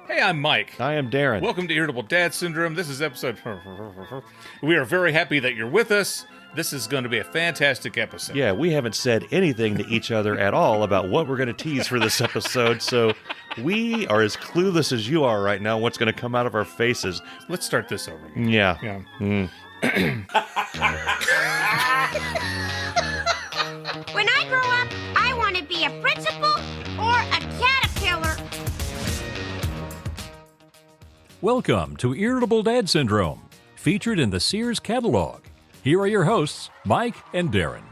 Hey, I'm Mike. I am Darren. Welcome to Irritable Dad Syndrome. This is episode... We are very happy that you're with us. This is going to be a fantastic episode. Yeah, we haven't said anything to each other at all about what we're going to tease for this episode, so we are as clueless as you are right now what's going to come out of our faces. Let's start this over again. Yeah. When I grow up, I want to be a principal or a caterpillar. Welcome to Irritable Dad Syndrome, featured in the Sears catalog. Here are your hosts, Mike and Darren.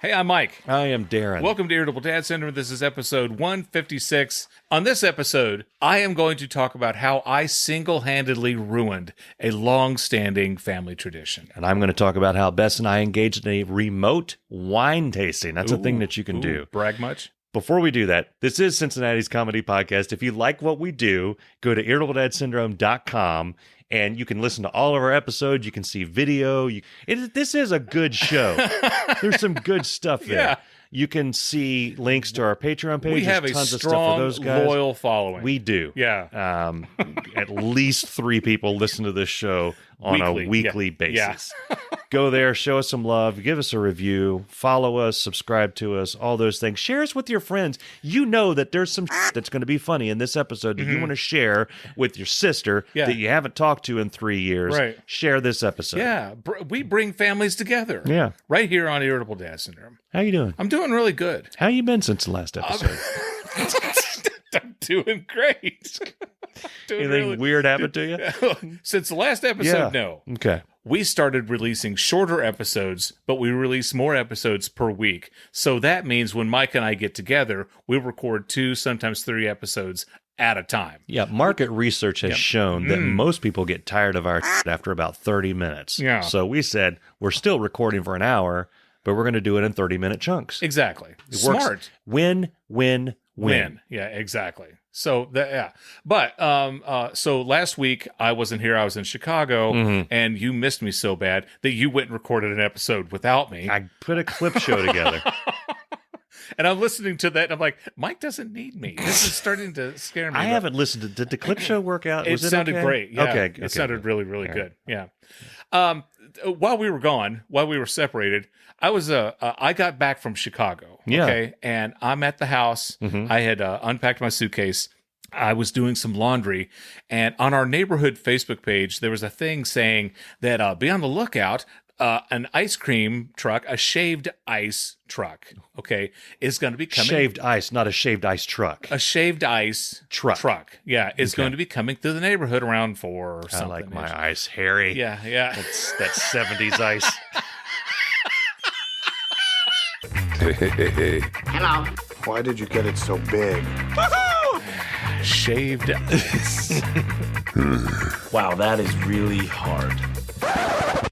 Hey, I'm Mike. I am Darren. Welcome to Irritable Dad Syndrome. This is episode 156. On this episode, I am going to talk about how I single-handedly ruined a long-standing family tradition. And I'm going to talk about how Bess and I engaged in a remote wine tasting. That's a thing that you can do. Brag much? Before we do that, this is Cincinnati's Comedy Podcast. If you like what we do, go to irritabledadsyndrome.com and you can listen to all of our episodes. You can see video. This is a good show. There's some good stuff there. Yeah. You can see links to our Patreon page. We have There's a tons of stuff strong, for those guys. loyal following. We do. Yeah. At least 3 people listen to this show on a weekly basis. Yeah. Go there, show us some love, give us a review, follow us, subscribe to us, all those things. Share us with your friends. You know that there's some that's going to be funny in this episode that you want to share with your sister that you haven't talked to in 3 years. Right. Share this episode. Yeah. We bring families together. Yeah. Right here on Irritable Dad Syndrome. How you doing? I'm doing really good. How you been since the last episode? I'm doing great. Anything weird happened to you? Since the last episode, no. Okay. We started releasing shorter episodes, but we release more episodes per week. So that means when Mike and I get together, we record 2, sometimes 3 episodes at a time. Yeah, market research has shown that most people get tired of our after about 30 minutes. Yeah. So we said, we're still recording for an hour, but we're going to do it in 30-minute chunks. Exactly. It Smart. Works. Win. Yeah, exactly. So but so last week I wasn't here. I was in Chicago, and you missed me so bad that you went and recorded an episode without me. I put a clip show together. And I'm listening to that, and I'm like, Mike doesn't need me. This is starting to scare me. I haven't listened to. Did the clip show work out? It sounded okay? great. Yeah. Okay. It sounded really, really good. Yeah. While we were gone, while we were separated, I got back from Chicago. Yeah. Okay. And I'm at the house. I had unpacked my suitcase. I was doing some laundry, and on our neighborhood Facebook page, there was a thing saying that be on the lookout. An ice cream truck, a shaved ice truck, okay, is going to be coming. Shaved ice, not a shaved ice truck. A shaved ice truck. Yeah, is going to be coming through the neighborhood around 4 or something. I like my ice hairy. Yeah. That's 70s ice. Hello. Why did you get it so big? Shaved ice. Wow, that is really hard.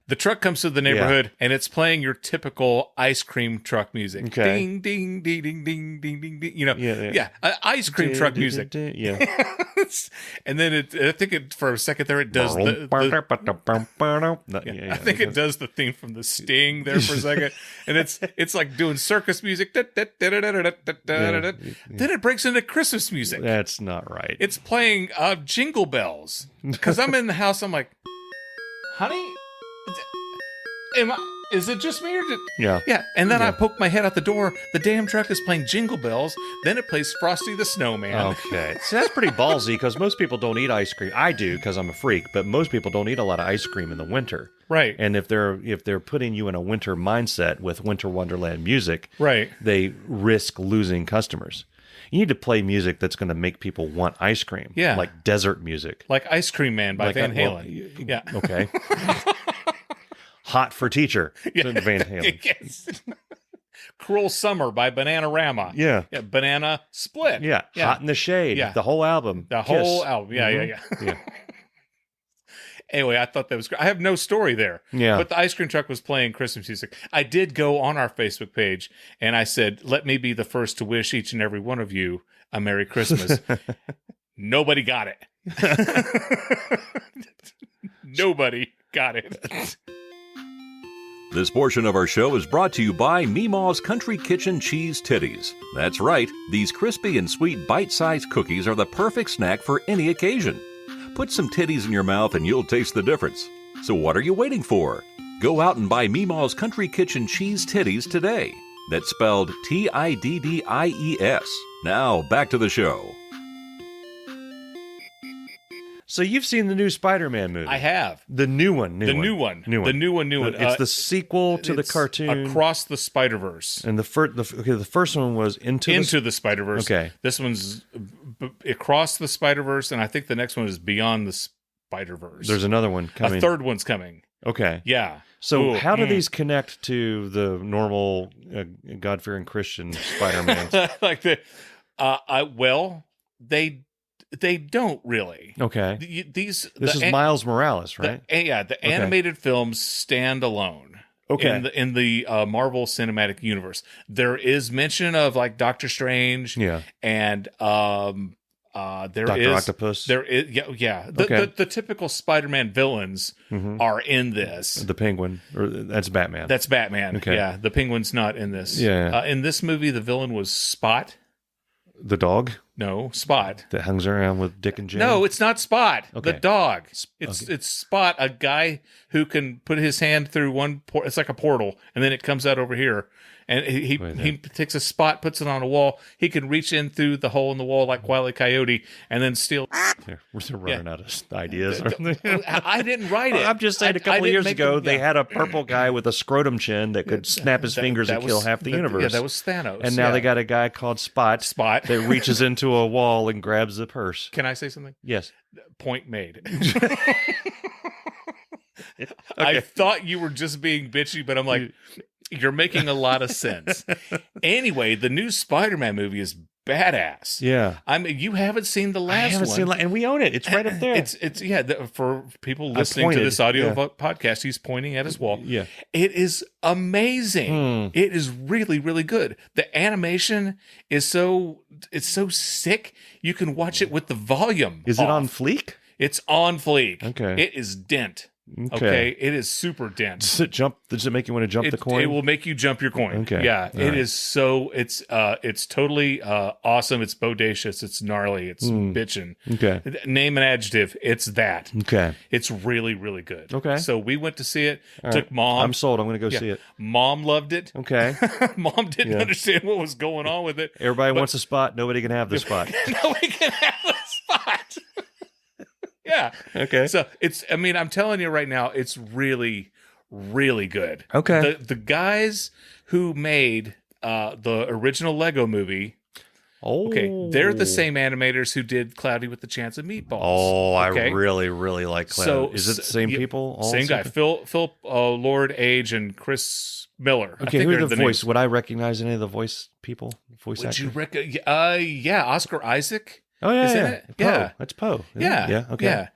The truck comes to the neighborhood, and it's playing your typical ice cream truck music. Okay. Ding, ding, ding, ding, ding, ding, ding, ding. You know, Yeah. Ice cream truck music. Yeah. And then I think for a second there, it does I think it does the theme from The Sting there for a second, and it's like doing circus music. Then it breaks into Christmas music. That's not right. It's playing Jingle Bells, because I'm in the house. I'm like, honey, is it just me or Yeah. And then I poke my head out the door. The damn truck is playing Jingle Bells. Then it plays Frosty the Snowman. Okay. So that's pretty ballsy because most people don't eat ice cream. I do because I'm a freak, but most people don't eat a lot of ice cream in the winter. Right. And if they're putting you in a winter mindset with Winter Wonderland music, Right. they risk losing customers. You need to play music that's going to make people want ice cream. Yeah. Like desert music. Like Ice Cream Man by Van Halen. Yeah. Okay. Hot for Teacher. Yeah. Van Halen. Yes. Cruel Summer by Bananarama. Yeah. Banana Split. Yeah. Hot in the Shade. Yeah. The whole album. The Kiss. whole album. Yeah. Yeah. Anyway, I thought that was great. I have no story there. Yeah. But the ice cream truck was playing Christmas music. I did go on our Facebook page and I said, let me be the first to wish each and every one of you a Merry Christmas. Nobody got it. Nobody got it. This portion of our show is brought to you by Meemaw's Country Kitchen Cheese Titties. That's right, these crispy and sweet bite-sized cookies are the perfect snack for any occasion. Put some titties in your mouth and you'll taste the difference. So what are you waiting for? Go out and buy Meemaw's Country Kitchen Cheese Titties today. That's spelled Tiddies. Now, back to the show. So you've seen the new Spider-Man movie? I have. The new one. The new one. The new one. It's the sequel to the cartoon. Across the Spider-Verse. And the first one was Into the Spider-Verse. Okay. This one's Across the Spider-Verse, and I think the next one is Beyond the Spider-Verse. There's another one coming. A third one's coming. Okay. Yeah. So how do these connect to the normal God-fearing Christian Spider-Man? They don't really. Okay. This is Miles Morales, right? The animated films stand alone. Okay. In the Marvel Cinematic Universe, there is mention of like Doctor Strange. Yeah. And there Dr. is Octopus. There is the typical Spider-Man villains are in this. The Penguin, or that's Batman. That's Batman. Okay. Yeah. The Penguin's not in this. Yeah. In this movie, the villain was Spot. The dog? No, Spot. That hangs around with Dick and Jane? No, it's not Spot. Okay. The dog. It's Spot, a guy who can put his hand through one port. It's like a portal, and then it comes out over here. And he takes a spot, puts it on a wall. He can reach in through the hole in the wall like Wile E. Coyote, and then steal. We're running out of ideas. I didn't write it. I'm just saying, a couple years ago, they had a purple guy with a scrotum chin that could snap his fingers and kill half the universe. Yeah, that was Thanos. And now they got a guy called Spot that reaches into a wall and grabs the purse. Can I say something? Yes. Point made. I thought you were just being bitchy, but I'm like, you're making a lot of sense. Anyway, the new Spider-Man movie is badass. Yeah. I mean, you haven't seen the last one. I haven't seen and we own it. It's right up there. For people listening to this audio podcast, he's pointing at his wall. Yeah. It is amazing. It is really, really good. The animation is so sick. You can watch it with the volume. Is it on fleek? It's on fleek. Okay. It is dent. Okay. It is super dense. Does it make you want to jump the coin? It will make you jump your coin. Okay. Yeah. It's totally awesome. It's bodacious. It's gnarly. It's bitchin'. Okay. Name an adjective. It's that. Okay. It's really, really good. Okay. So we went to see it. All took right. Mom. I'm sold. I'm going to go see it. Mom loved it. Okay. Mom didn't understand what was going on with it. Everybody wants a spot. Nobody can have the spot. Nobody can have the spot. Yeah. Okay. So I'm telling you right now, it's really, really good. Okay. The guys who made the original Lego movie, they're the same animators who did Cloudy with the Chance of Meatballs. Oh, okay? I really, really like Cloudy. So, is it the same people? Same guy. Phil Lord Age and Chris Miller. Okay, who are the voice? Would I recognize any of the voice people? Voice actors? Would you recognize? Oscar Isaac. Oh, yeah, is in it? Poe. Yeah. That's Poe. Yeah. Yeah, okay. Yeah.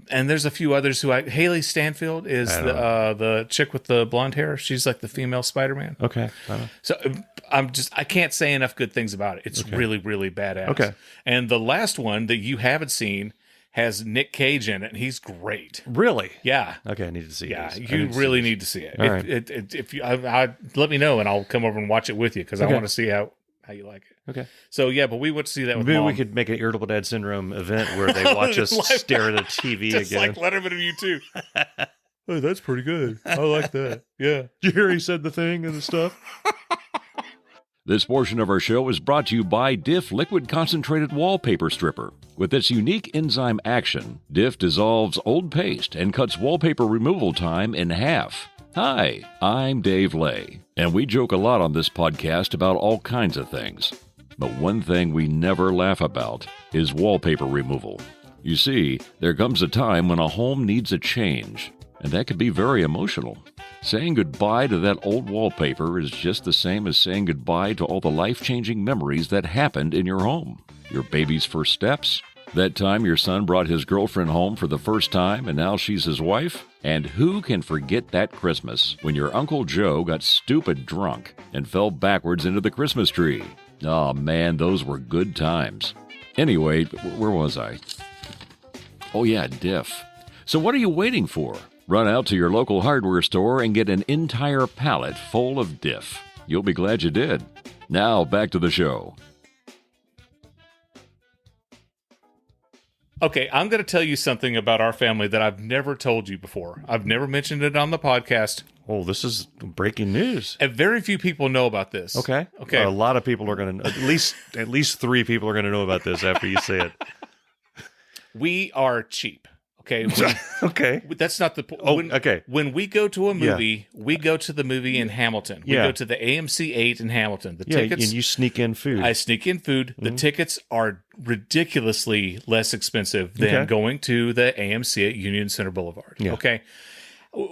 And there's a few others who Haley Stanfield is the chick with the blonde hair. She's like the female Spider-Man. Okay. So I can't say enough good things about it. It's really, really badass. Okay. And the last one that you haven't seen has Nick Cage in it, and he's great. Really? Yeah. Okay, I need to see it. Yeah, you really need to see it. All right. If you let me know, and I'll come over and watch it with you because I want to see how you like it. Okay. So yeah, but we went to see that with Maybe Mom. we could make an Irritable Dad Syndrome event where they watch us stare at a TV just again. Just like Letterman and you too. Oh, that's pretty good. I like that. Yeah. Did you hear he said the thing and the stuff? This portion of our show is brought to you by Diff Liquid Concentrated Wallpaper Stripper. With its unique enzyme action, Diff dissolves old paste and cuts wallpaper removal time in half. Hi, I'm Dave Lay, and we joke a lot on this podcast about all kinds of things. But one thing we never laugh about is wallpaper removal. You see, there comes a time when a home needs a change, and that can be very emotional. Saying goodbye to that old wallpaper is just the same as saying goodbye to all the life-changing memories that happened in your home. Your baby's first steps, that time your son brought his girlfriend home for the first time and now she's his wife? And who can forget that Christmas when your Uncle Joe got stupid drunk and fell backwards into the Christmas tree? Oh man, those were good times. Anyway, where was I? Oh yeah, Diff. So what are you waiting for? Run out to your local hardware store and get an entire pallet full of Diff. You'll be glad you did. Now, back to the show. Okay, I'm going to tell you something about our family that I've never told you before. I've never mentioned it on the podcast. Oh, this is breaking news. And very few people know about this. Okay. Okay. A lot of people are going to, at least 3 people are going to know about this after you say it. We are cheap. Okay. Okay. That's not the point. Okay. When we go to a movie, we go to the movie in Hamilton. We go to the AMC 8 in Hamilton. The tickets. And you sneak in food. I sneak in food. The tickets are ridiculously less expensive than going to the AMC at Union Center Boulevard. Yeah. Okay.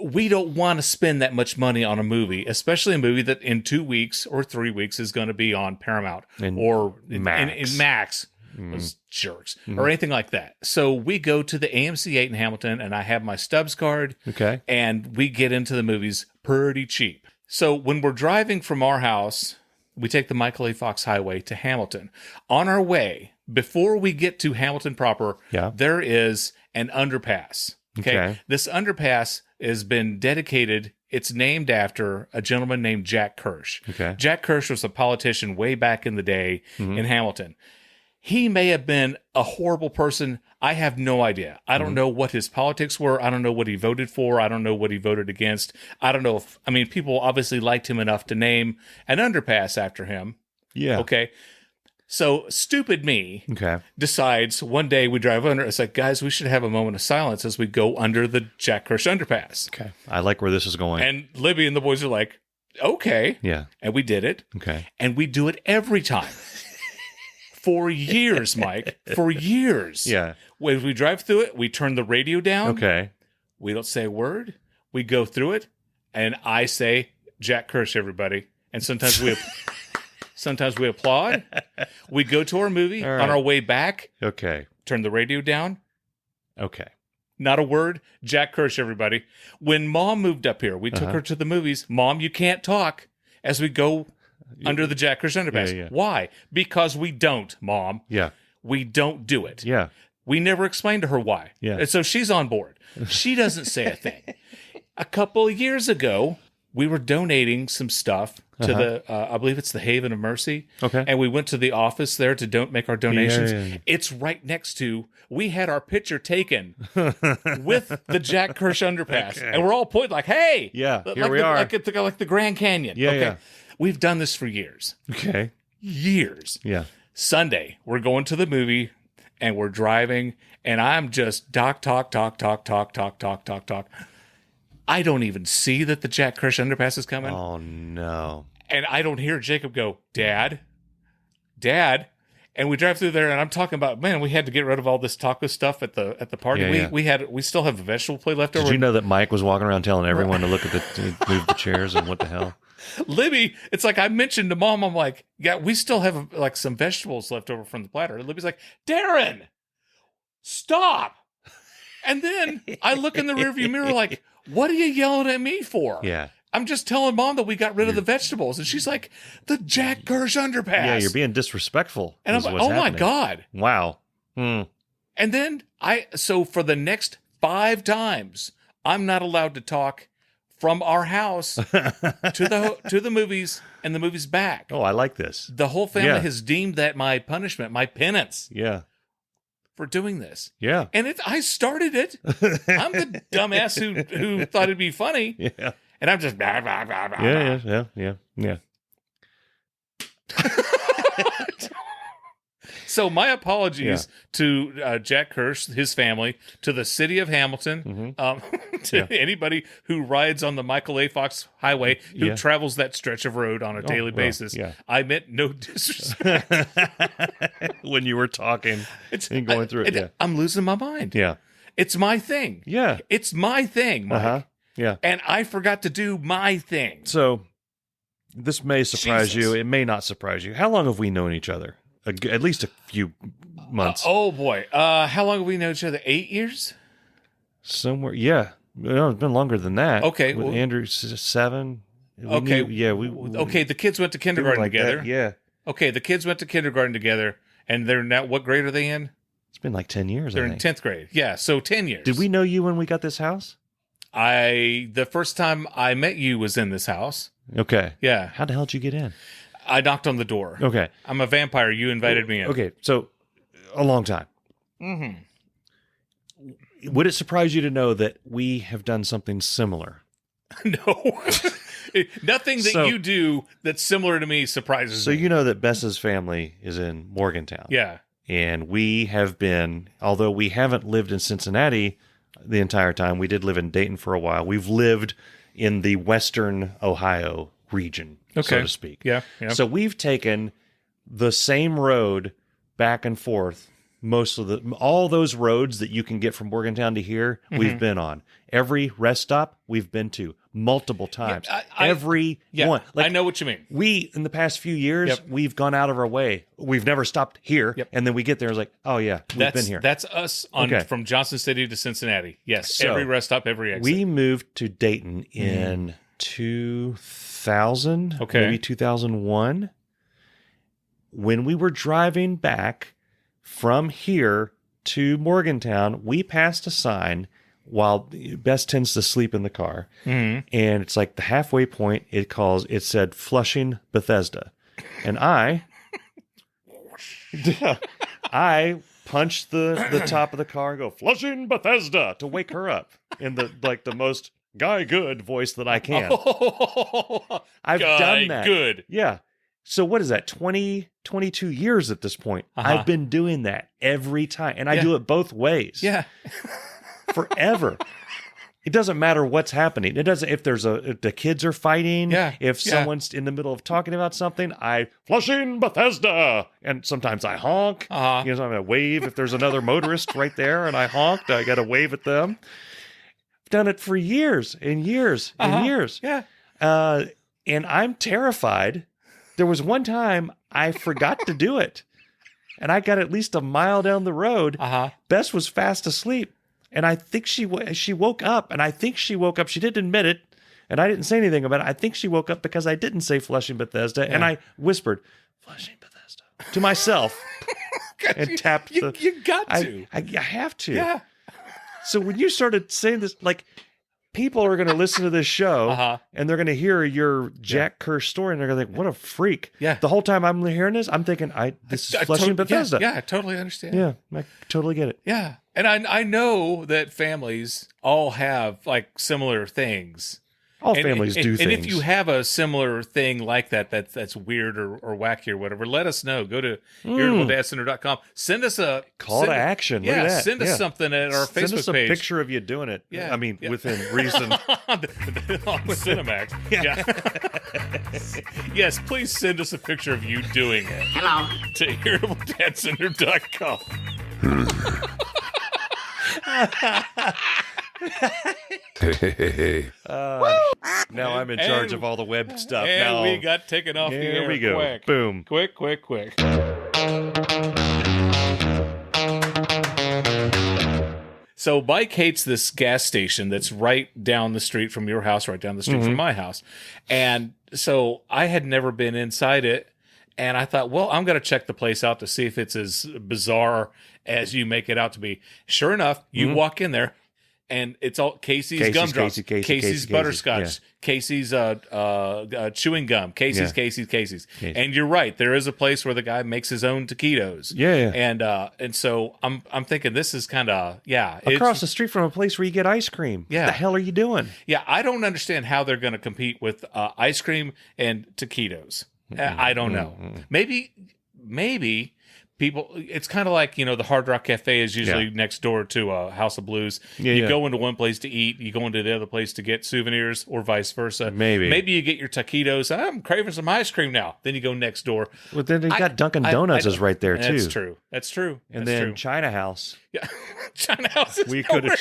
We don't want to spend that much money on a movie, especially a movie that in 2 weeks or 3 weeks is going to be on Paramount or Max. in Max. Those jerks or anything like that. So we go to the AMC 8 in Hamilton, and I have my Stubbs card. Okay. And we get into the movies pretty cheap. So when we're driving from our house, we take the Michael A. Fox Highway to Hamilton. On our way, before we get to Hamilton proper, there is an underpass. Okay. This underpass has been dedicated. It's named after a gentleman named Jack Kirsch. Okay. Jack Kirsch was a politician way back in the day in Hamilton. He may have been a horrible person. I have no idea. I don't know what his politics were. I don't know what he voted for. I don't know what he voted against. I don't know if, people obviously liked him enough to name an underpass after him. Yeah. Okay. So stupid me decides one day we drive under. It's like, guys, we should have a moment of silence as we go under the Jack Kirsch underpass. Okay. I like where this is going. And Libby and the boys are like, okay. Yeah. And we did it. Okay. And we do it every time. For years, Mike. For years. Yeah. When we drive through it, we turn the radio down. Okay. We don't say a word. We go through it, and I say, Jack Kirsch, everybody. And sometimes we applaud. We go to our movie. All right. On our way back. Okay. Turn the radio down. Okay. Not a word. Jack Kirsch, everybody. When Mom moved up here, we took her to the movies. Mom, you can't talk as we go under the Jack Kirsch underpass. Yeah. Why? Because we don't, Mom. Yeah. We don't do it. Yeah. We never explained to her why. Yeah. And so she's on board. She doesn't say a thing. A couple of years ago, we were donating some stuff to the, I believe it's the Haven of Mercy. Okay. And we went to the office there to make our donations. Yeah. It's right next to, we had our picture taken with the Jack Kirsch underpass. Okay. And we're all pointing like, hey. Yeah, like here we are. Like the Grand Canyon. Yeah, yeah. We've done this for years. Okay. Years. Yeah. Sunday, we're going to the movie and we're driving and I'm just talk. I don't even see that the Jack Kirsch underpass is coming. Oh, no. And I don't hear Jacob go, Dad. And we drive through there and I'm talking about, man, we had to get rid of all this taco stuff at the party. Yeah, We still have a vegetable plate left over. Did you know that Mike was walking around telling everyone to look at move the chairs and what the hell? Libby, it's like I mentioned to Mom, I'm like, yeah, we still have like some vegetables left over from the platter. And Libby's like, Darren, stop. And then I look in the rearview mirror like, what are you yelling at me for? Yeah. I'm just telling Mom that we got rid of the vegetables. And she's like, the Jack Kirsch underpass. Yeah, you're being disrespectful. And I'm like, oh my God. Wow. And then so for the next 5 times, I'm not allowed to talk from our house to the movies and the movies back. Oh, I like this. The whole family has deemed that my punishment, my penance. Yeah. For doing this. Yeah. And I started it. I'm the dumbass who thought it'd be funny. Yeah. And I'm just blah, blah, blah, blah, blah. Yeah. So my apologies to Jack Kirsch, his family, to the city of Hamilton, to anybody who rides on the Michael A. Fox Highway, who travels that stretch of road on a daily basis. Yeah. I meant no disrespect. When you were talking and going through it. I'm losing my mind. Yeah. It's my thing. Yeah. It's my thing, Mike. Yeah. And I forgot to do my thing. So this may surprise you. It may not surprise you. How long have we known each other? At least a few months. Oh, boy. How long have we known each other? 8 years? Somewhere. Yeah. No, it's been longer than that. Okay. With Andrew, 7. Okay. Okay, the kids went to kindergarten together. Yeah. Okay, the kids went to kindergarten together, and they're now, what grade are they in? It's been like 10 years, They're I in think. 10th grade. Yeah, so 10 years. Did we know you when we got this house? The first time I met you was in this house. Okay. Yeah. How the hell did you get in? I knocked on the door. Okay. I'm a vampire. You invited me in. Okay. So, a long time. Mm-hmm. Would it surprise you to know that we have done something similar? No. Nothing that you do that's similar to me surprises So me. you know that Bessa's family is in Morgantown. Yeah. And we have been, although we haven't lived in Cincinnati the entire time, we did live in Dayton for a while. We've lived in the western Ohio region, so to speak. Yeah. So we've taken the same road back and forth. All those roads that you can get from Morgantown to here, we've been on. Every rest stop we've been to multiple times. Every one. I know what you mean. We, in the past few years, we've gone out of our way. We've never stopped here. And then we get there, it's like, oh yeah, we've been here. That's us from Johnson City to Cincinnati. Yes. So, every rest stop, every exit. We moved to Dayton in 2000, maybe 2001. When we were driving back from here to Morgantown, we passed a sign while Bess tends to sleep in the car. And it's like the halfway point, it said Flushing, Bethesda. And I punched the top of the car and go, Flushing, Bethesda, to wake her up in the most Guy Good voice that I can. I've done that. Good. Yeah. So what is that, 22 years at this point? I've been doing that every time. And I do it both ways. Yeah. Forever. It doesn't matter what's happening. It doesn't, if the kids are fighting, if someone's in the middle of talking about something, I Flushing Bethesda. And sometimes I honk. I'm going to wave if there's another motorist right there and I honked. I got to wave at them. I've done it for years and years and years. Yeah. And I'm terrified. There was one time I forgot to do it, and I got at least a mile down the road. Bess was fast asleep, and I think she woke up, and I think she woke up. She didn't admit it, and I didn't say anything about it. I think she woke up because I didn't say Flushing Bethesda, and I whispered, Flushing Bethesda, to myself, and tapped the... You got to. I have to. Yeah. So when you started saying this, like... People are going to listen to this show and they're going to hear your Jack Kerr story and they're going to think, what a freak. Yeah. The whole time I'm hearing this, I'm thinking, this is Flushing Bethesda. Yeah, I totally understand. Yeah, I totally get it. Yeah. And I know that families all have like similar things. All families do things. And if you have a similar thing like that's weird or wacky or whatever, let us know. Go to irritabledadscenter.com. Send us a call to action. Yeah, look at that. Send us something at our Facebook page. Send us a picture of you doing it. Yeah. I mean, within reason. On Cinemax. Yeah. Yes, please send us a picture of you doing it. Hello. To irritabledadsender.com. Now I'm in charge of all the web stuff. And now we got taken off the air. Here we go. Quick. Boom. Quick. So Mike hates this gas station that's right down the street from your house, right down the street from my house. And so I had never been inside it. And I thought, well, I'm going to check the place out to see if it's as bizarre as you make it out to be. Sure enough, you walk in there, and it's all Casey's gumdrops, Casey's butterscotch, Casey's chewing gum, Casey's. And you're right, there is a place where the guy makes his own taquitos. Yeah. And so I'm thinking this is kind of across the street from a place where you get ice cream. Yeah. What the hell are you doing? Yeah, I don't understand how they're going to compete with ice cream and taquitos. I don't know. Maybe people, it's kind of like, the Hard Rock Cafe is usually next door to House of Blues. You go into one place to eat, you go into the other place to get souvenirs, or vice versa. Maybe you get your taquitos. I'm craving some ice cream now. Then you go next door. Well, then you got Dunkin' Donuts is right there too. That's true. And then China House. Yeah, China House. Is we could have.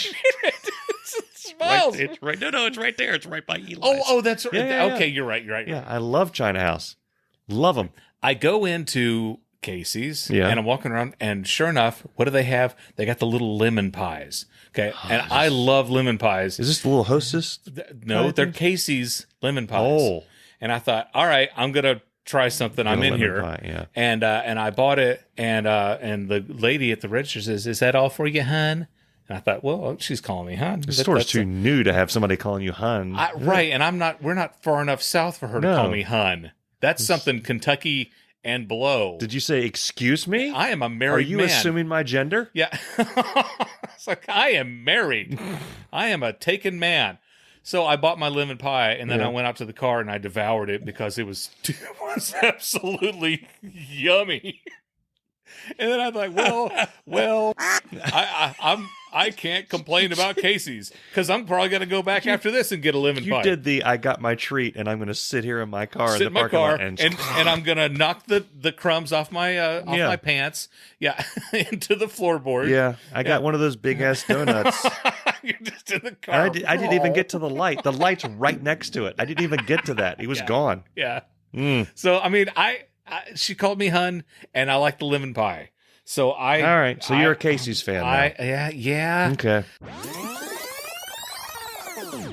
Smiles. It's right. No, it's right there. It's right by Eli's. Oh, that's right. Yeah. Okay, you're right. Yeah, I love China House. Love them. I go into Casey's and I'm walking around, and sure enough, what do they have? They got the little lemon pies. Okay, and I love lemon pies. Is this the little Hostess? No, they're Casey's lemon pies. Oh, and I thought, all right, I'm gonna try something. I'm in here, pie, and I bought it, and the lady at the register says, "Is that all for you, hun?" And I thought, well, she's calling me hun. The store's too new to have somebody calling you hun. Right, and we're not far enough south for her to call me hun. That's something Kentucky and below. Did you say, excuse me? I am a married man. Are you assuming my gender? Yeah. It's like, I am married. I am a taken man. So I bought my lemon pie, and then I went out to the car and I devoured it because it was absolutely yummy. And then I thought, well, I can't complain about Casey's because I'm probably going to go back after this and get a lemon pie. You did the I got my treat, and I'm going to sit here in my car in my car, and I'm going to knock the crumbs off my my pants, into the floorboard. Yeah, I got one of those big ass donuts. You're just in the car. I didn't even get to the light. The light's right next to it. I didn't even get to that. He was gone. Yeah. So I mean, she called me hun, and I like the lemon pie. So all right. So you're a Casey's fan now. Yeah. Okay.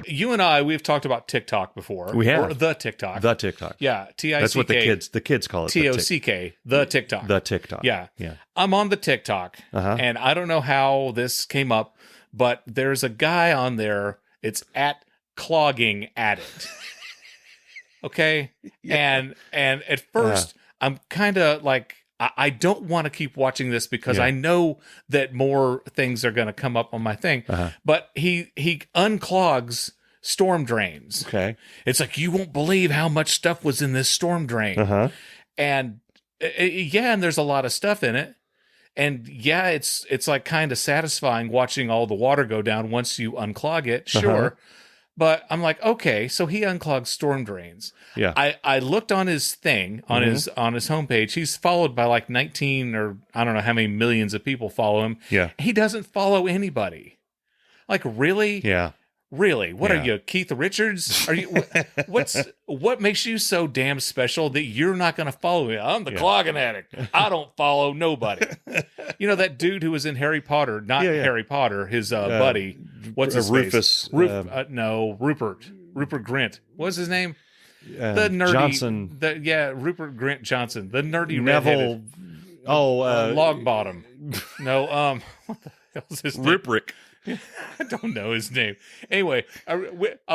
You and I, we've talked about TikTok before. We have. Or the TikTok. The TikTok. Yeah. TICK. That's what the kids call it. TOCK. The TikTok. The TikTok. Yeah. Yeah. I'm on the TikTok, and I don't know how this came up, but there's a guy on there. It's at Clogging Addict. Okay. And at first I'm kind of like, I don't want to keep watching this because I know that more things are going to come up on my thing. But he unclogs storm drains. Okay. It's like, you won't believe how much stuff was in this storm drain. And and there's a lot of stuff in it. And it's like kind of satisfying watching all the water go down once you unclog it. Sure. But I'm like, okay, so he unclogs storm drains. Yeah. I looked on his thing, on his homepage. He's followed by like 19 or I don't know how many millions of people follow him. Yeah. He doesn't follow anybody. Like, really? Yeah. Really? What are you, Keith Richards? Are you? What makes you so damn special that you're not going to follow me? I'm the clogging addict. I don't follow nobody. You know that dude who was in Harry Potter, not Harry Potter, his buddy. What's his Rufus? No, Rupert. Rupert Grint. What's his name? The nerdy Johnson. Rupert Grint Johnson, the nerdy Neville. Longbottom. No, what the hell's his name? Riprick. I don't know his name. Anyway, a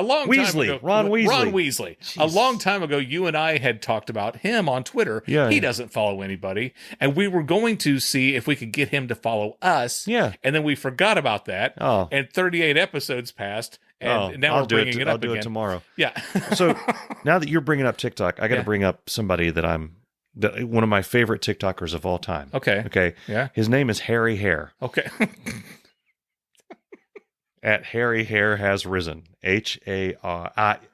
long time ago, Ron Weasley. Ron Weasley. Jeez. A long time ago, you and I had talked about him on Twitter. Yeah, he doesn't follow anybody, and we were going to see if we could get him to follow us. Yeah, and then we forgot about that. Oh, and 38 episodes passed, and now we're bringing it up again. I'll do it tomorrow. Yeah. So now that you're bringing up TikTok, I got to bring up somebody that one of my favorite TikTokers of all time. Okay. Yeah. His name is Harry Hair. Okay. At Harry Hair Has Risen. HAIRY HAREHASRISEN.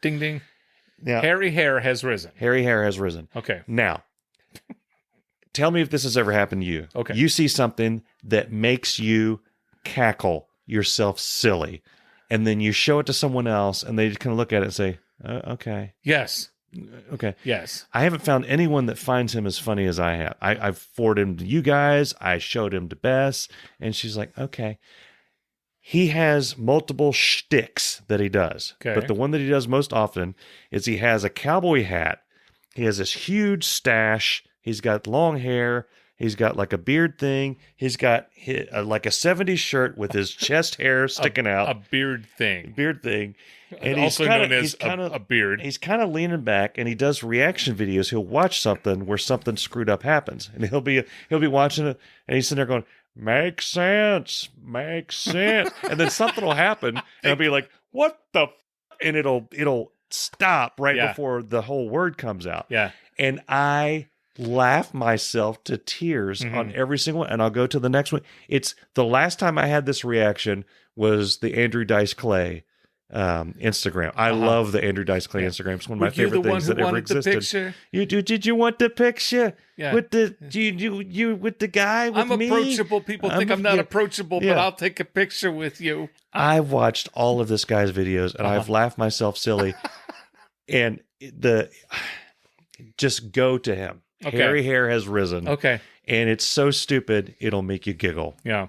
Ding ding. Now, Harry Hair Has Risen. Harry Hair Has Risen. Okay. Now, tell me if this has ever happened to you. Okay. You see something that makes you cackle yourself silly, and then you show it to someone else, and they just kind of look at it and say, okay. Yes. Okay. Yes. I haven't found anyone that finds him as funny as I have. I've forwarded him to you guys. I showed him to Bess, and she's like, okay. He has multiple shticks that he does. Okay. But the one that he does most often is he has a cowboy hat. He has this huge stash. He's got long hair. He's got like a beard thing. He's got like a 70s shirt with his chest hair sticking out. A beard thing. And also known as a beard. He's kind of leaning back, and he does reaction videos. He'll watch something where something screwed up happens, and he'll be watching it, and he's sitting there going, "Makes sense, and then something will happen, and he'll be like, "What the?" And it'll stop right before the whole word comes out. Yeah, and I laugh myself to tears on every single one, and I'll go to the next one. It's the last time I had this reaction was the Andrew Dice Clay Instagram. I love the Andrew Dice Clay Instagram. It's one of my favorite things that ever existed. Did you want the picture? Yeah. With the you with the guy with I'm me? approachable. People think I'm not approachable, but I'll take a picture with you. I've watched all of this guy's videos, and I've laughed myself silly. And just go to him. Okay. Harry Hair Has Risen. Okay. And it's so stupid, it'll make you giggle. Yeah.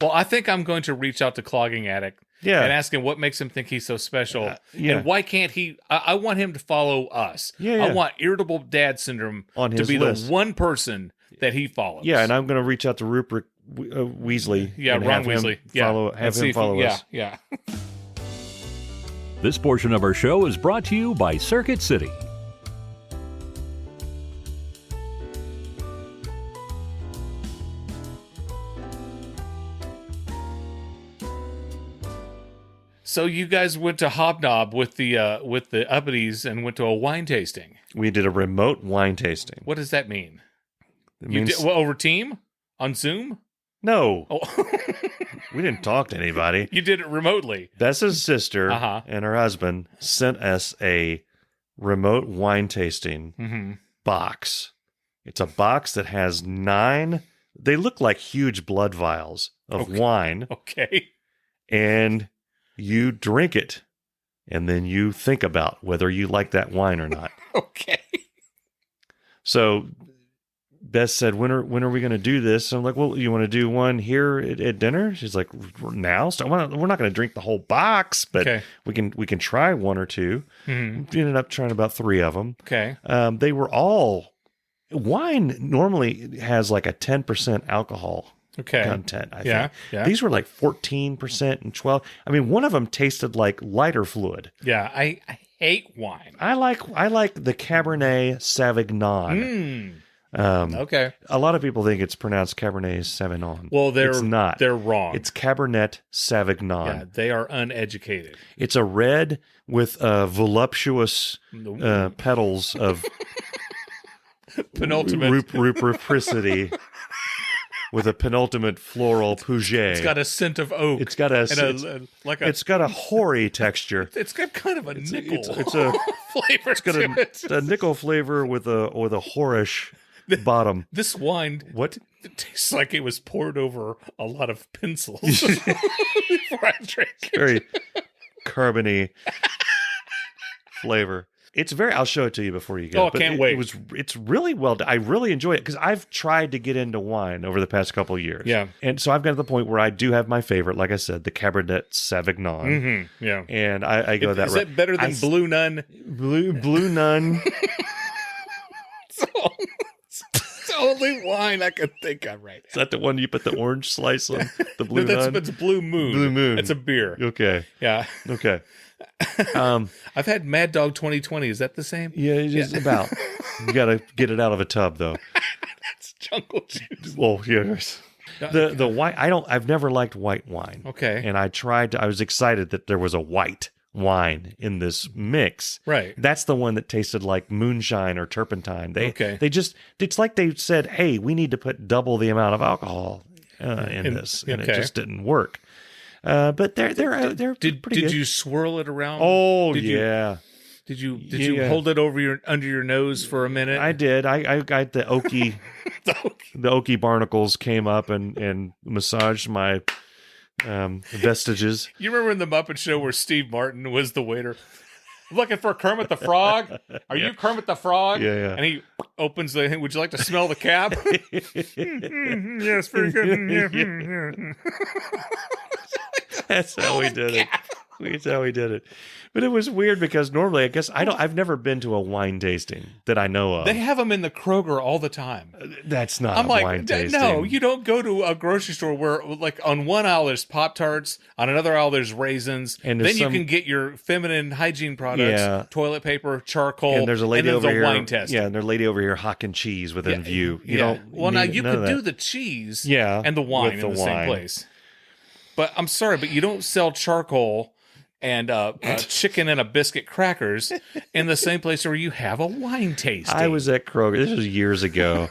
Well, I think I'm going to reach out to Clogging Addict Yeah. and ask him what makes him think he's so special. yeah. And why can't he? I want him to follow us. Yeah, I yeah. want Irritable Dad Syndrome On to his be list. the one person that he follows. Yeah, and I'm going to reach out to Rupert Weasley. Yeah, and Ron have him Weasley. Yeah. Follow, And have see him if he- follow us. Yeah. This portion of our show is brought to you by Circuit City. So you guys went to Hobnob with the Uppities and went to a wine tasting. We did a remote wine tasting. What does that mean? It You means did over Team on Zoom? no. Oh, We didn't talk to anybody. you did it remotely. Bessa's sister Uh-huh. and her husband sent us a remote wine tasting Mm-hmm. box. It's a box that has 9. They look like huge blood vials of wine, Okay. and you drink it, and then you think about whether you like that wine or not. Okay. So Bess said, when are we going to do this? I'm like, well, you want to do one here at dinner? She's like, now? So we're not going to drink the whole box, but Okay. we can try 1 or 2. Mhm. We ended up trying about 3 of them. Okay. They were all wine. Normally has like a 10% alcohol Okay. content. I Yeah. think Yeah. these were like 14% and 12. I mean, one of them tasted like lighter fluid. Yeah. I hate wine. I like the Cabernet Sauvignon. Okay. A lot of people think it's pronounced Cabernet Sauvignon. Well, it's not. They're wrong. It's Cabernet Sauvignon. yeah. They are uneducated. It's a red with voluptuous petals of Penultimate. rubricity with a penultimate floral puget. It's got a scent of oak. It's got a it's got a hoary texture. it's got kind of a nickel It's a flavor it's got to it. a nickel flavor with a whorish bottom. This wine What? it tastes like it was poured over a lot of pencils before I drank it. Very carbony flavor. It's very. I'll show it to you before you go. Oh, I can't wait. It's really well done. I really enjoy it because I've tried to get into wine over the past couple of years. Yeah. and so I've got to the point where I do have my favorite. Like I said, the Cabernet Sauvignon. Mm-hmm. Yeah. And I go that Is route. that better than Blue Nun? Blue Nun? It's the only wine I can think of right Is that the one you put the orange slice on? The now. Blue Nun? That's Blue Moon. Blue Moon. It's a beer. Okay. Yeah. Okay. I've had Mad Dog 2020. Is that the same? Yeah, it's just about. You got to get it out of a tub, though. It's jungle juice. Well, yes. The white. I've never liked white wine. Okay. And I was excited that there was a white wine in this mix. Right. That's the one that tasted like moonshine or turpentine. Okay. It's like they said, hey, we need to put double the amount of alcohol in this, and it okay. just didn't work. But they're pretty Did good. you swirl it around? Oh, Did yeah. Did you Yeah. hold it over under your nose for a minute? I did. I got the oaky the oaky barnacles came up and massaged my vestiges. You remember in the Muppet Show where Steve Martin was the waiter? I'm looking for Kermit the Frog. Are you Kermit the Frog? Yeah. And he opens the. Would you like to smell the cab? Yes, very good. That's how we did it. That's how we did it. But it was weird because normally, I guess I've never been to a wine tasting that I know of. They have them in the Kroger all the time. That's not I'm a like, wine tasting. no, you don't go to a grocery store where, like, on one aisle there's Pop-Tarts, on another aisle there's raisins, And then there's you can get your feminine hygiene products, Yeah. toilet paper, charcoal, And there's a lady and over then here. wine test. Yeah, and there's a lady over here hawking cheese within view. You don't. Well, now need you none could of do that. the cheese, Yeah, and the wine with in the the same wine. place. But I'm sorry, but you don't sell charcoal and chicken and a biscuit crackers in the same place where you have a wine tasting. I was at Kroger. This was years ago.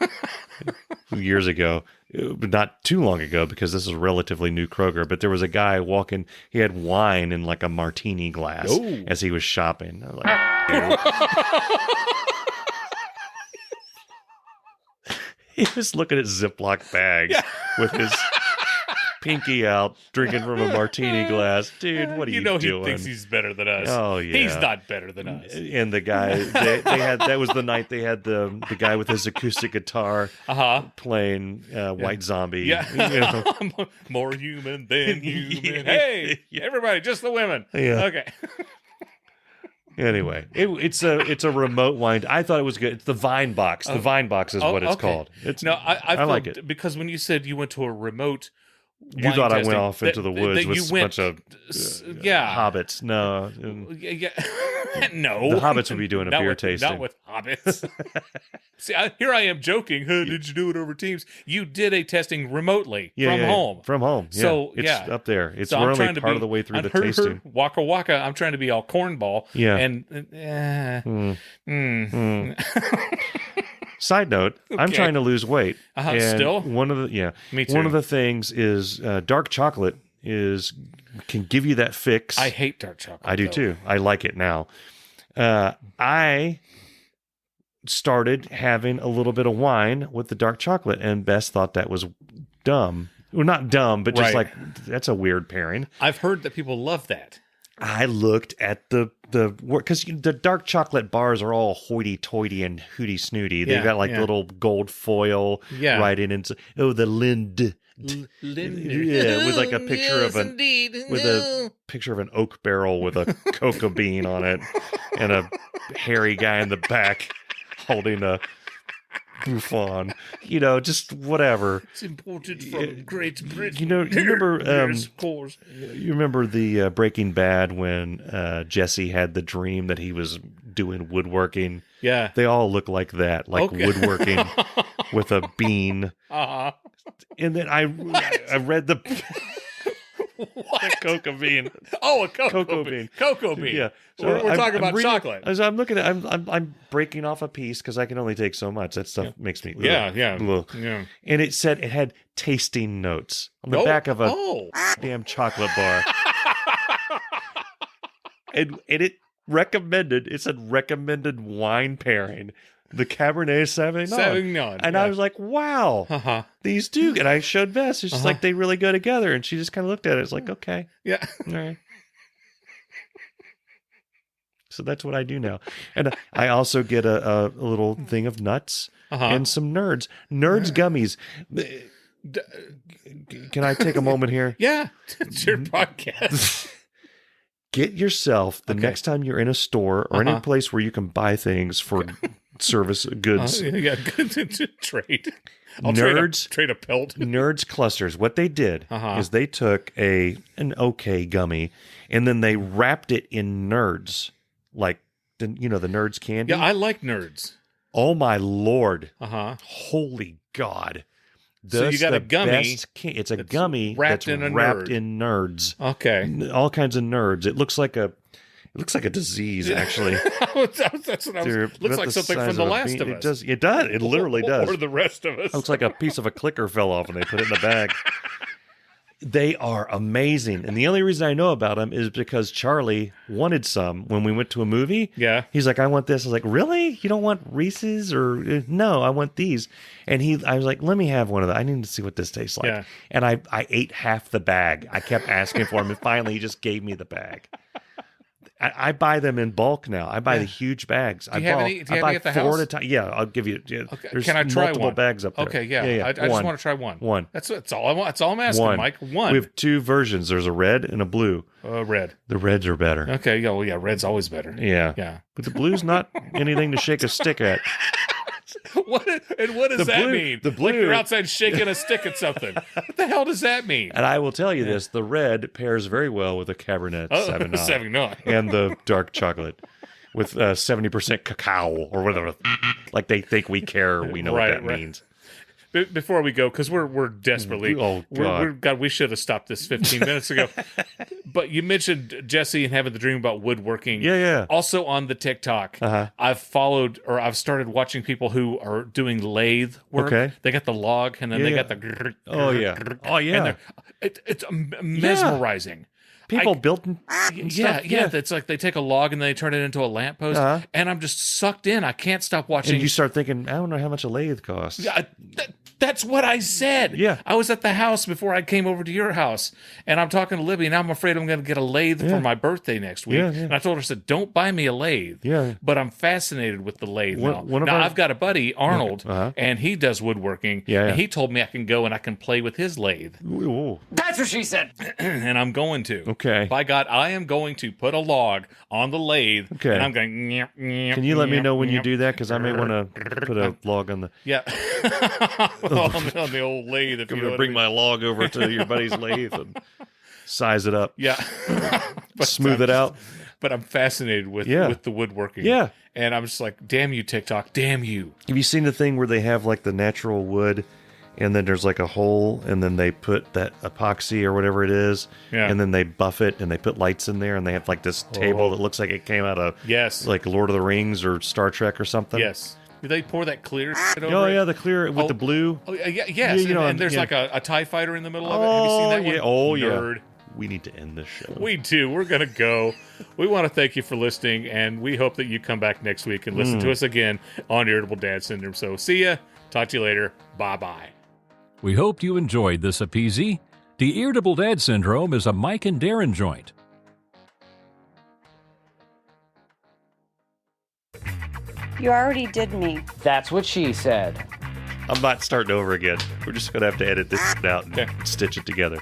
But not too long ago because this is a relatively new Kroger. But there was a guy walking. He had wine in like a martini glass Oh. as he was shopping. I was like, he was looking at Ziploc bags with his pinky out, drinking from a martini glass. Dude, what are you doing? He thinks he's better than us. Oh, yeah. He's not better than us. And the guy, they had, that was the night they had the guy with his acoustic guitar playing White Zombie. Yeah. You know. More human than human. Hey, everybody, just the women. Yeah. Okay. Anyway, it's a remote wind. I thought it was good. It's the Vine Box. The Vine Box is what it's called. It's I like it because when you said you went to a remote, you thought I went testing, off into the woods with a bunch of hobbits. No, yeah. No, the hobbits would be doing a beer tasting. Not with hobbits. See, here I am joking. Hey, did you do it over Teams? You did a testing remotely from home. From home. Yeah. So it's up there. It's so we're I'm only part of the way through the tasting. Waka waka. I'm trying to be all cornball. Yeah. And Side note: I'm trying to lose weight. And still? One of the me too. One of the things is dark chocolate can give you that fix. I hate dark chocolate. I do too. I like it now. I started having a little bit of wine with the dark chocolate, and Bess thought that was dumb. Well, not dumb, but just like that's a weird pairing. I've heard that people love that. I looked at the because the dark chocolate bars are all hoity-toity and hooty-snooty. They've got like little gold foil right into the Lind. Yeah, with like a picture of a picture of an oak barrel with a cocoa bean on it, and a hairy guy in the back holding a bouffon. You know, just whatever. It's imported from Great Britain. You remember? Yes, of course. You remember the Breaking Bad when Jesse had the dream that he was doing woodworking? Yeah, they all look like that, like woodworking with a bean. And then I read the what? Cocoa bean. Oh, a cocoa bean. Cocoa bean. Yeah. So we're talking about chocolate. As I'm looking at, I'm breaking off a piece because I can only take so much. That stuff makes me. Yeah. And it said it had tasting notes on the back of a damn chocolate bar. and it recommended. It said recommended wine pairing. The Cabernet Sauvignon. And I was like, wow, these two. And I showed Bess. It's just like, they really go together. And she just kind of looked at it. It's like, okay. Yeah. All right. So that's what I do now. And I also get a little thing of nuts and some Nerds. Nerds gummies. Can I take a moment here? Yeah. It's your podcast. Get yourself, the next time you're in a store or any place where you can buy things for service goods. Trade. Trade a pelt. Nerds clusters. What they did is they took an okay gummy and then they wrapped it in Nerds, like the Nerds candy. Yeah, I like Nerds. Oh my Lord! Holy God! So you got a gummy. It's a gummy wrapped that's in wrapped in Nerds. Okay, all kinds of Nerds. It looks like a disease, actually. That's what I was. Looks like something from The Last of Us. It does. It literally does. Or the rest of us. It looks like a piece of a clicker fell off and they put it in the bag. They are amazing. And the only reason I know about them is because Charlie wanted some when we went to a movie. Yeah. He's like, I want this. I was like, really? You don't want Reese's? Or no, I want these. And I was like, let me have one of them. I need to see what this tastes like. Yeah. And I ate half the bag. I kept asking for them. And finally, he just gave me the bag. I buy them in bulk now. I buy the huge bags. Do you have any buy at the 4 house? at a time. Yeah, I'll give you. Yeah, okay. There's Can I try multiple one? bags up there. Okay, yeah. I just want to try one. One. That's all I want. That's all I'm asking, Mike. One. We have 2 versions. There's a red and a blue. Red. The reds are better. Okay. Yeah. Well, yeah. Red's always better. Yeah. Yeah. But the blue's not anything to shake a stick at. What does that mean? The blue. Like you're outside shaking a stick at something. What the hell does that mean? And I will tell you this: the red pairs very well with a Cabernet Sauvignon and the dark chocolate with 70% cacao or whatever. Like they think we care. We know what that means. Before we go, because we're desperately. Oh God! God, we should have stopped this 15 minutes ago. But you mentioned Jesse and having the dream about woodworking. Yeah. Also on the TikTok, I've started watching people who are doing lathe work. Okay. They got the log and then they got the. Oh yeah. And it's mesmerizing. People built Yeah, it's like they take a log and they turn it into a lamppost, and I'm just sucked in. I can't stop watching. And you start thinking, I don't know how much a lathe costs. That's what I said. Yeah. I was at the house before I came over to your house, and I'm talking to Libby, and I'm afraid I'm going to get a lathe for my birthday next week. Yeah. And I told her, I said, don't buy me a lathe. Yeah. But I'm fascinated with the lathe now. One of Now, our- I've got a buddy, Arnold, and he does woodworking, and he told me I can go and I can play with his lathe. Ooh. That's what she said. And I'm going to. Okay. By God, I am going to put a log on the lathe, Okay. and I'm going, Can you let me know when you do that? Because I may want to put a log on the... Yeah. on the old lathe. If I'm you going know to what bring I mean. my log over to your buddy's lathe and size it up. Yeah. But Smooth it out. But I'm fascinated with the woodworking. Yeah. And I'm just like, damn you, TikTok, damn you. Have you seen the thing where they have like the natural wood and then there's like a hole and then they put that epoxy or whatever it is and then they buff it and they put lights in there and they have like this table that looks like it came out of like Lord of the Rings or Star Trek or something? Yes. Do they pour that clear shit over Oh, it? yeah, the clear with the blue. Oh, yes. Yeah, and there's like a TIE fighter in the middle of it. Have you seen that one? Yeah. Oh, Nerd. yeah. We need to end this show. We do. We're going to go. We want to thank you for listening, and we hope that you come back next week and listen to us again on Irritable Dad Syndrome. So see ya. Talk to you later. Bye-bye. We hoped you enjoyed this Appeasy. The Irritable Dad Syndrome is a Mike and Darren joint. You already did me. That's what she said. I'm not starting over again. We're just going to have to edit this out and stitch it together.